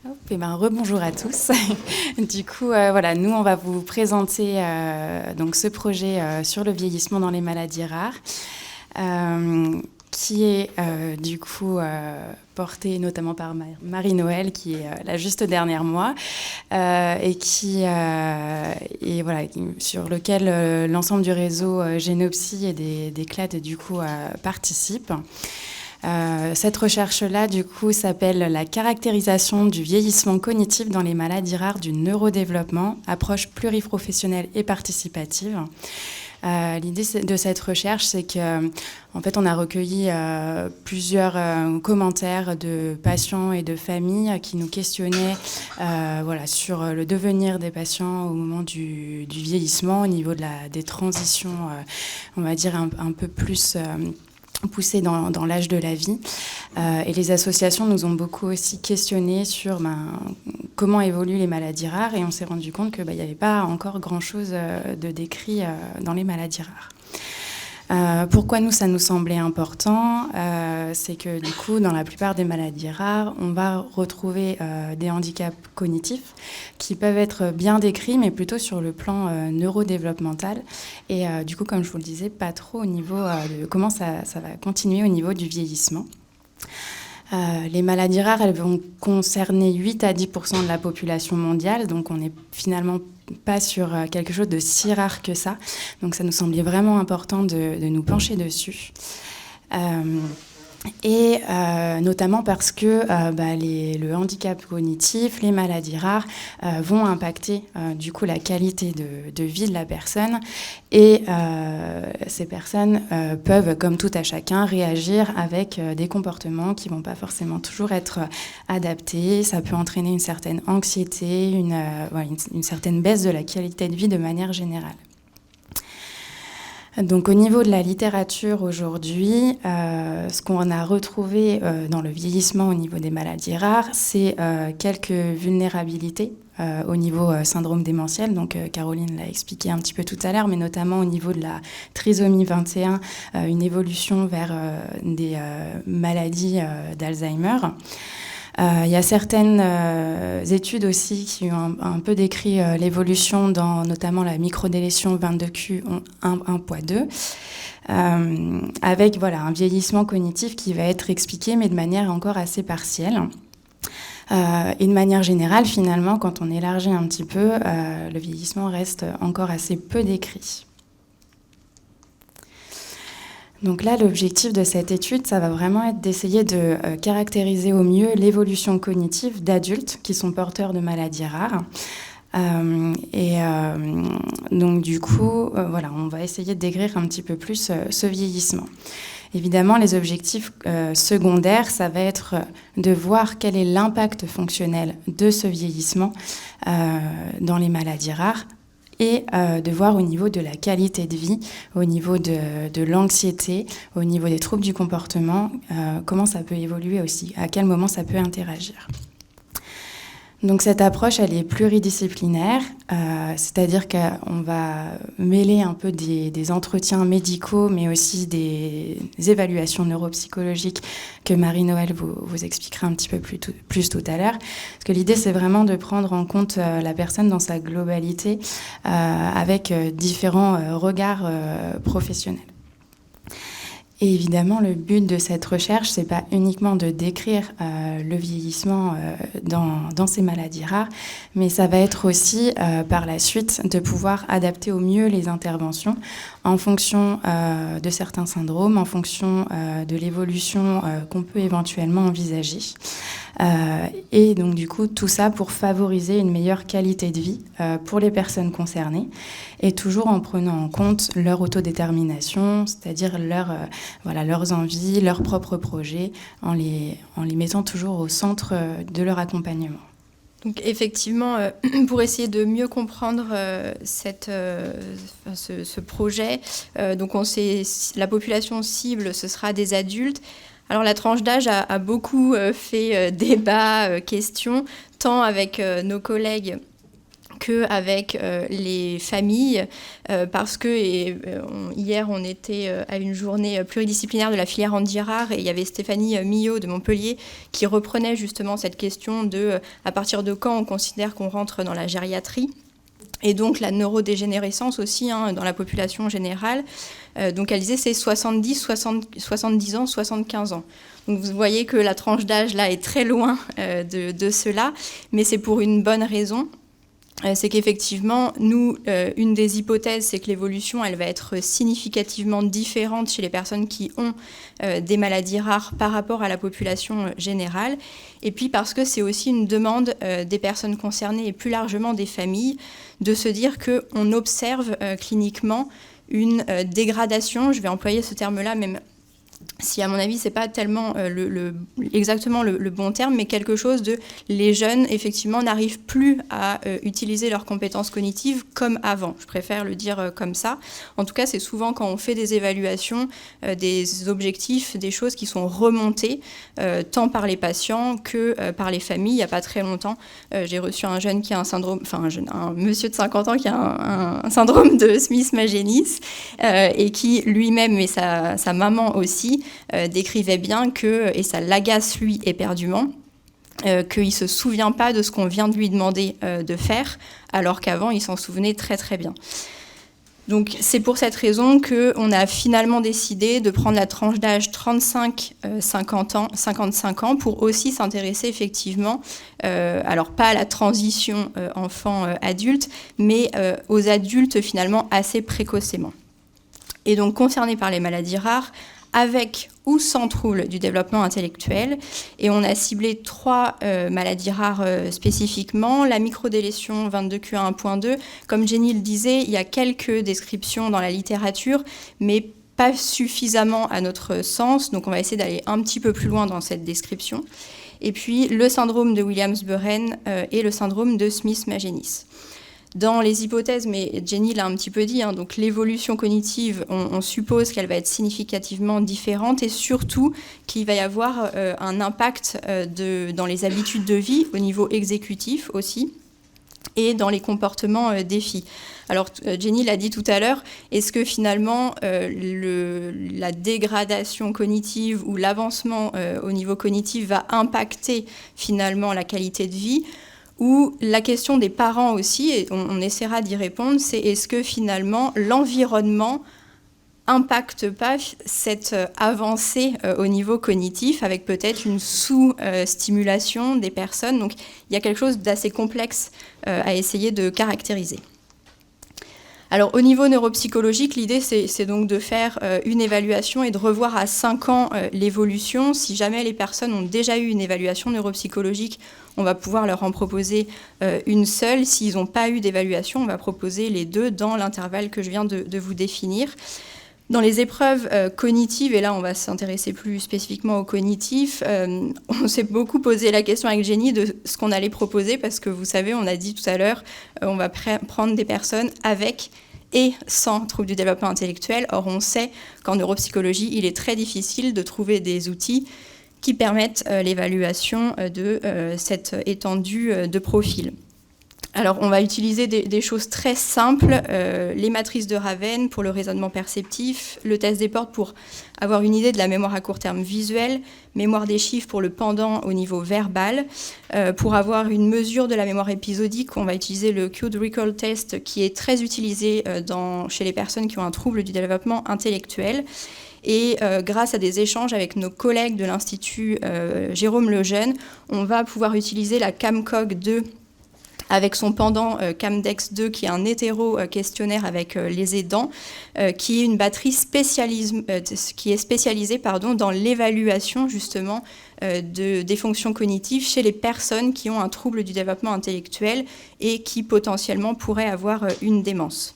Rebonjour à tous. Du coup, voilà, nous, on va vous présenter donc ce projet sur le vieillissement dans les maladies rares, qui est du coup porté notamment par Marie-Noël, qui est là juste derrière moi, et voilà, sur lequel l'ensemble du réseau Génopsy et des CLAD du coup participe. Cette recherche-là, du coup, s'appelle la caractérisation du vieillissement cognitif dans les maladies rares du neurodéveloppement, approche pluriprofessionnelle et participative. L'idée de cette recherche, c'est qu'en fait, on a recueilli plusieurs commentaires de patients et de familles qui nous questionnaient voilà, sur le devenir des patients au moment du vieillissement, au niveau des transitions, on va dire, un peu plus poussé dans l'âge de la vie. Et les associations nous ont beaucoup aussi questionné sur comment évoluent les maladies rares, et on s'est rendu compte qu'il n'y avait pas encore grand-chose de décrit dans les maladies rares. Pourquoi ça nous semblait important, c'est que du coup, dans la plupart des maladies rares, on va retrouver des handicaps cognitifs qui peuvent être bien décrits, mais plutôt sur le plan neurodéveloppemental. Et du coup, comme je vous le disais, pas trop au niveau de comment ça va continuer au niveau du vieillissement. Les maladies rares, elles vont concerner 8 à 10% de la population mondiale, donc on n'est finalement pas sur quelque chose de si rare que ça. Donc ça nous semblait vraiment important de nous pencher dessus. Et notamment parce que le handicap cognitif, les maladies rares vont impacter du coup la qualité de vie de la personne, et ces personnes peuvent, comme tout à chacun, réagir avec des comportements qui vont pas forcément toujours être adaptés. Ça peut entraîner une certaine anxiété, une certaine baisse de la qualité de vie de manière générale. Donc au niveau de la littérature aujourd'hui, ce qu'on a retrouvé dans le vieillissement au niveau des maladies rares, c'est quelques vulnérabilités au niveau syndrome démentiel. Donc Caroline l'a expliqué un petit peu tout à l'heure, mais notamment au niveau de la trisomie 21, une évolution vers des maladies d'Alzheimer. Il y a certaines études aussi qui ont un peu décrit l'évolution dans notamment la microdélétion 22q1.2, avec un vieillissement cognitif qui va être expliqué, mais de manière encore assez partielle. Et de manière générale, finalement, quand on élargit un petit peu, le vieillissement reste encore assez peu décrit. Donc là, l'objectif de cette étude, ça va vraiment être d'essayer de caractériser au mieux l'évolution cognitive d'adultes qui sont porteurs de maladies rares. Donc du coup, on va essayer de décrire un petit peu plus ce vieillissement. Évidemment, les objectifs secondaires, ça va être de voir quel est l'impact fonctionnel de ce vieillissement dans les maladies rares, et de voir au niveau de la qualité de vie, au niveau de l'anxiété, au niveau des troubles du comportement, comment ça peut évoluer aussi, à quel moment ça peut interagir. Donc cette approche, elle est pluridisciplinaire, c'est-à-dire qu'on va mêler un peu des entretiens médicaux, mais aussi des évaluations neuropsychologiques que Marie-Noël vous expliquera un petit peu plus tout à l'heure. Parce que l'idée, c'est vraiment de prendre en compte la personne dans sa globalité, avec différents regards professionnels. Et évidemment, le but de cette recherche, c'est pas uniquement de décrire le vieillissement dans ces maladies rares, mais ça va être aussi par la suite de pouvoir adapter au mieux les interventions en fonction de certains syndromes, en fonction de l'évolution qu'on peut éventuellement envisager. Et donc du coup, tout ça pour favoriser une meilleure qualité de vie pour les personnes concernées, et toujours en prenant en compte leur autodétermination, c'est-à-dire leurs envies, leurs propres projets, en les mettant toujours au centre de leur accompagnement. Donc effectivement, pour essayer de mieux comprendre ce projet, donc la population cible, ce sera des adultes. Alors la tranche d'âge a beaucoup fait débat, question, tant avec nos collègues qu'avec les familles, parce que hier on était à une journée pluridisciplinaire de la filière Anne Girard et il y avait Stéphanie Millot de Montpellier qui reprenait justement cette question de à partir de quand on considère qu'on rentre dans la gériatrie. Et donc la neurodégénérescence aussi dans la population générale. Donc elle disait c'est 70 ans, 75 ans. Donc vous voyez que la tranche d'âge là est très loin de cela, mais c'est pour une bonne raison. C'est qu'effectivement, nous, une des hypothèses, c'est que l'évolution, elle va être significativement différente chez les personnes qui ont des maladies rares par rapport à la population générale. Et puis parce que c'est aussi une demande des personnes concernées et plus largement des familles de se dire qu'on observe cliniquement une dégradation, je vais employer ce terme-là, même si à mon avis c'est pas tellement exactement le bon terme, mais quelque chose de les jeunes effectivement n'arrivent plus à utiliser leurs compétences cognitives comme avant. Je préfère le dire comme ça. En tout cas, c'est souvent quand on fait des évaluations, des objectifs, des choses qui sont remontées tant par les patients que par les familles. Il n'y a pas très longtemps, j'ai reçu un jeune qui a un syndrome, un monsieur de 50 ans qui a un syndrome de Smith-Magenis et qui lui-même et sa maman aussi décrivait bien que, et ça l'agace lui éperdument, qu'il ne se souvient pas de ce qu'on vient de lui demander de faire, alors qu'avant il s'en souvenait très très bien. Donc c'est pour cette raison qu'on a finalement décidé de prendre la tranche d'âge 35-55 ans pour aussi s'intéresser effectivement, alors pas à la transition enfant-adulte, mais aux adultes finalement assez précocement. Et donc concernés par les maladies rares, avec ou sans trouble du développement intellectuel. Et on a ciblé 3 maladies rares spécifiquement. La microdélétion 22q1.2, comme Jenny le disait, il y a quelques descriptions dans la littérature, mais pas suffisamment à notre sens. Donc on va essayer d'aller un petit peu plus loin dans cette description. Et puis le syndrome de Williams-Buren et le syndrome de Smith-Magenis. Dans les hypothèses, mais Jenny l'a un petit peu dit, donc l'évolution cognitive, on suppose qu'elle va être significativement différente et surtout qu'il va y avoir un impact dans les habitudes de vie au niveau exécutif aussi et dans les comportements des filles. Alors Jenny l'a dit tout à l'heure, est-ce que finalement la dégradation cognitive ou l'avancement au niveau cognitif va impacter finalement la qualité de vie ? Ou la question des parents aussi, et on essaiera d'y répondre, c'est est-ce que finalement l'environnement impacte pas cette avancée au niveau cognitif avec peut-être une sous-stimulation des personnes. Donc il y a quelque chose d'assez complexe à essayer de caractériser. Alors au niveau neuropsychologique, l'idée c'est donc de faire une évaluation et de revoir à 5 ans l'évolution. Si jamais les personnes ont déjà eu une évaluation neuropsychologique, on va pouvoir leur en proposer une seule. S'ils n'ont pas eu d'évaluation, on va proposer les 2 dans l'intervalle que je viens de vous définir. Dans les épreuves cognitives, et là on va s'intéresser plus spécifiquement au cognitif, on s'est beaucoup posé la question avec Jenny de ce qu'on allait proposer, parce que vous savez, on a dit tout à l'heure, on va prendre des personnes avec et sans trouble du développement intellectuel. Or on sait qu'en neuropsychologie, il est très difficile de trouver des outils qui permettent l'évaluation de cette étendue de profil. Alors, on va utiliser des choses très simples, les matrices de Raven pour le raisonnement perceptif, le test des portes pour avoir une idée de la mémoire à court terme visuelle, mémoire des chiffres pour le pendant au niveau verbal. Pour avoir une mesure de la mémoire épisodique, on va utiliser le Cued Recall Test qui est très utilisé chez les personnes qui ont un trouble du développement intellectuel. Et grâce à des échanges avec nos collègues de l'Institut Jérôme Lejeune, on va pouvoir utiliser la CAMCOG-2 avec son pendant CAMDEX2, qui est un hétéro-questionnaire avec les aidants, qui est une batterie qui est spécialisée dans l'évaluation justement des fonctions cognitives chez les personnes qui ont un trouble du développement intellectuel et qui potentiellement pourraient avoir une démence.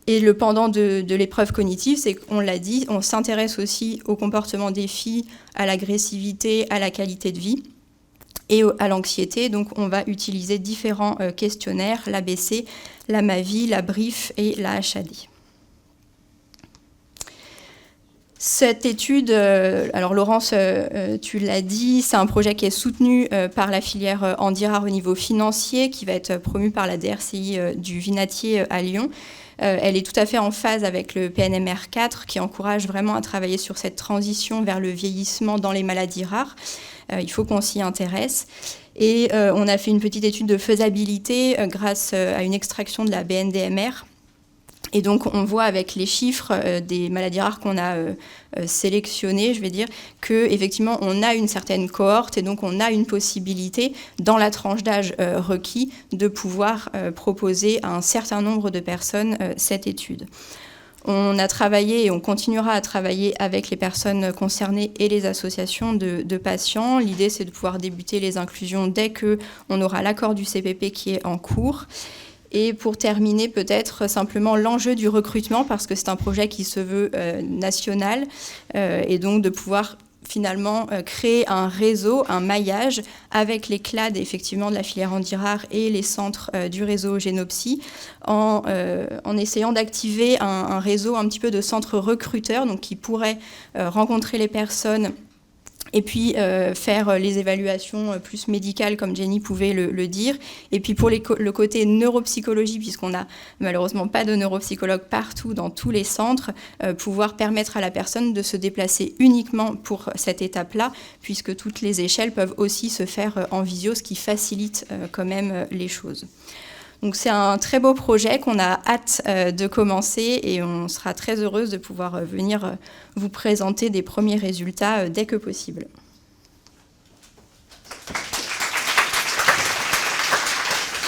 Et le pendant de l'épreuve cognitive, c'est qu'on l'a dit, on s'intéresse aussi au comportement des filles, à l'agressivité, à la qualité de vie et à l'anxiété. Donc on va utiliser différents questionnaires, l'ABC, la MAVI, la BRIF et la HAD. Cette étude, alors Laurence, tu l'as dit, c'est un projet qui est soutenu par la filière Handirart au niveau financier, qui va être promu par la DRCI du Vinatier à Lyon. Elle est tout à fait en phase avec le PNMR 4, qui encourage vraiment à travailler sur cette transition vers le vieillissement dans les maladies rares. Il faut qu'on s'y intéresse. Et on a fait une petite étude de faisabilité grâce à une extraction de la BNDMR. Et donc, on voit avec les chiffres des maladies rares qu'on a sélectionnées, je vais dire, qu'effectivement, on a une certaine cohorte et donc on a une possibilité, dans la tranche d'âge requis, de pouvoir proposer à un certain nombre de personnes cette étude. On a travaillé et on continuera à travailler avec les personnes concernées et les associations de patients. L'idée, c'est de pouvoir débuter les inclusions dès qu'on aura l'accord du CPP qui est en cours. Et pour terminer, peut-être simplement l'enjeu du recrutement, parce que c'est un projet qui se veut national, et donc de pouvoir finalement créer un réseau, un maillage avec les CLAD effectivement de la filière Handirart et les centres du réseau Génopsy, en essayant d'activer un réseau un petit peu de centres recruteurs, donc qui pourraient rencontrer les personnes et puis faire les évaluations plus médicales, comme Jenny pouvait le dire. Et puis pour le côté neuropsychologie, puisqu'on n'a malheureusement pas de neuropsychologue partout dans tous les centres, pouvoir permettre à la personne de se déplacer uniquement pour cette étape-là, puisque toutes les échelles peuvent aussi se faire en visio, ce qui facilite quand même les choses. Donc c'est un très beau projet qu'on a hâte de commencer et on sera très heureuse de pouvoir venir vous présenter des premiers résultats dès que possible.